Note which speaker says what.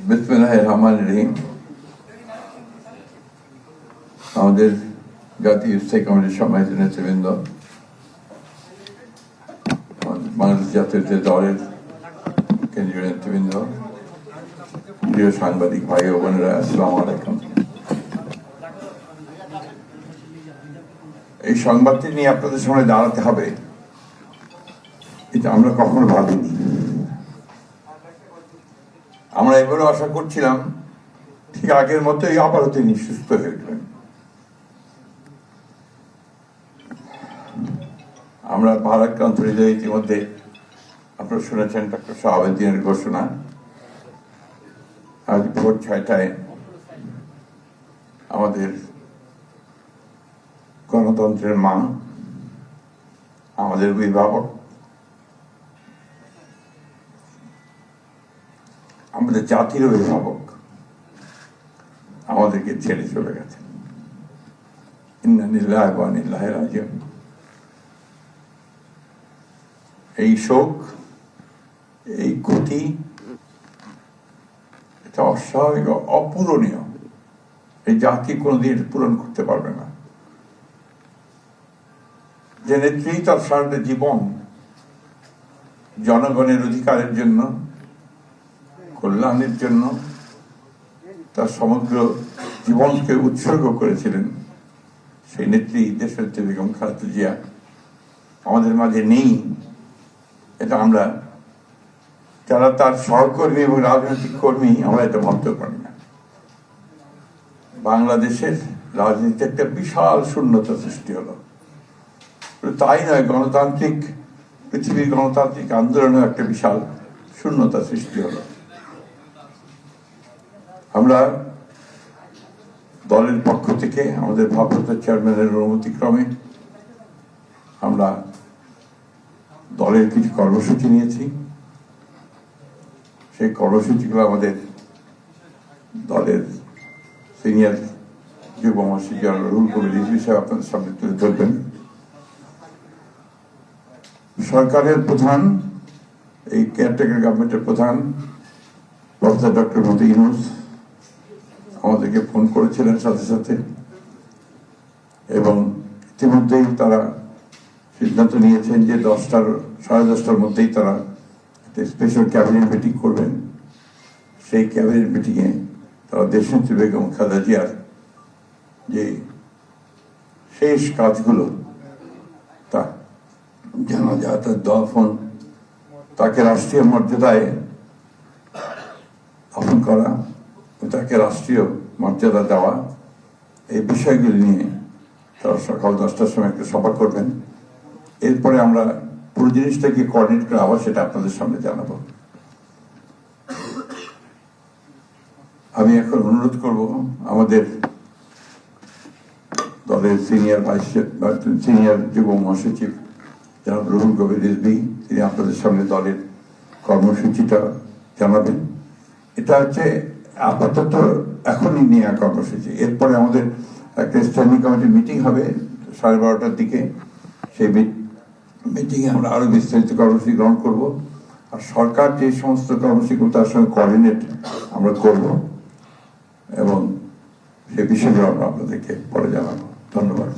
Speaker 1: বিসমিল্লাহির রহমানির রহিম। আমাদের জাতীয় স্থায়ী কমিটির সম্মানিত নেতৃবৃন্দ, বাংলাদেশ জাতীয় দলের কেন্দ্রীয় নেতৃবৃন্দ, প্রিয় সাংবাদিক ভাই ও বোনেরা, আসসালামু আলাইকুম। এই সংবাদটি নিয়ে আপনাদের সামনে দাঁড়াতে হবে, এটা আমরা কখনো ভাবিনি। আমরা এবারও আশা করছিলাম ঠিক আগের মতোই আবারও তিনি সুস্থ হয়ে উঠবেন। আমরা ভারাক্রান্ত হৃদয়ে ইতিমধ্যে আপনারা শুনেছেন ডক্টর শাহাবুদ্দিনের ঘোষণা। আজ ভোর 6টায় আমাদের গণতন্ত্রের মা, আমাদের অভিভাবক, আমাদের জাতির অভিভাবক আমাদেরকে ছেড়ে চলে গেছেন। ইন্না লিল্লাহি ওয়া ইন্না ইলাইহি রাজিউন। এই শোক, এই ক্ষতি, এটা অস্বাভাবিক, অপূরণীয়। এই জাতি কোনোদিন পূরণ করতে পারবে না। যে নেত্রী তার সারাটা জীবন জনগণের অধিকারের জন্য, কল্যাণের জন্য তার সমগ্র জীবনকে উৎসর্গ করেছিলেন, সেই নেত্রী দেশনেত্রী বেগম খালেদা জিয়া আমাদের মাঝে নেই। এটা আমরা যারা তার সহকর্মী এবং রাজনৈতিক কর্মী, আমরা এটা ভাবতে পারি না। বাংলাদেশের রাজনীতিতে একটা বিশাল শূন্যতা সৃষ্টি হলো। তাই নয়, পৃথিবীর গণতান্ত্রিক আন্দোলনেও একটা বিশাল শূন্যতা সৃষ্টি হলো। আমরা দলের পক্ষ থেকে আমাদের ভারপ্রাপ্ত চেয়ারম্যানের অনুমতি ক্রমে আমরা দলের কিছু কর্মসূচি নিয়েছি। সেই কর্মসূচিগুলো আমাদের দলের সিনিয়র যুব মহাসচিব জনাব রুহুল কবির রিজভী সাহেব আপনাদের সামনে তুলে ধরবেন। সরকারের প্রধান, এই কেয়ারটেকার গভর্নমেন্টের প্রধান প্রফেসর ডক্টর মোহাম্মদ ইউনূস আমাদেরকে ফোন করেছিলেন সাথে সাথে, এবং ইতিমধ্যেই তারা সিদ্ধান্ত নিয়েছেন যে 10টার মধ্যেই তারা একটা স্পেশাল ক্যাবিনেট মিটিং করবেন। সেই ক্যাবিনেট মিটিংয়ে তারা দেশনেত্রী বেগম খালেদা জিয়ার যে শেষ কাজগুলো, তা জানাজা, তার দফন, তাকে রাষ্ট্রীয় মর্যাদায় দাফন করা, তাকে রাষ্ট্রীয় মর্যাদা দেওয়া, এই বিষয়গুলি নিয়ে তারা সকাল 10টার সময় একটা সভা করবেন। এরপরে আমরা পুরো জিনিসটাকে কোঅর্ডিনেট করে আবার সেটা আপনাদের সামনে জানাবো। আমি এখন অনুরোধ করব আমাদের দলের সিনিয়র যুব মহাসচিব জনাব রুহুল কবির রিজভী, তিনি আপনাদের সামনে দলের কর্মসূচিটা জানাবেন। এটা হচ্ছে আপাতত এখনই নেওয়া কর্মসূচি। এরপরে আমাদের একটা স্ট্যান্ডিং কমিটির মিটিং হবে 12:30টার দিকে। সেই মিটিংয়ে আমরা আরো বিস্তারিত কর্মসূচি গ্রহণ করব। আর সরকার যে সমস্ত কর্মসূচিগুলো তার সঙ্গে কোঅর্ডিনেট আমরা করব, এবং সে বিষয়গুলো আমরা আপনাদেরকে পরে জানাবো। ধন্যবাদ।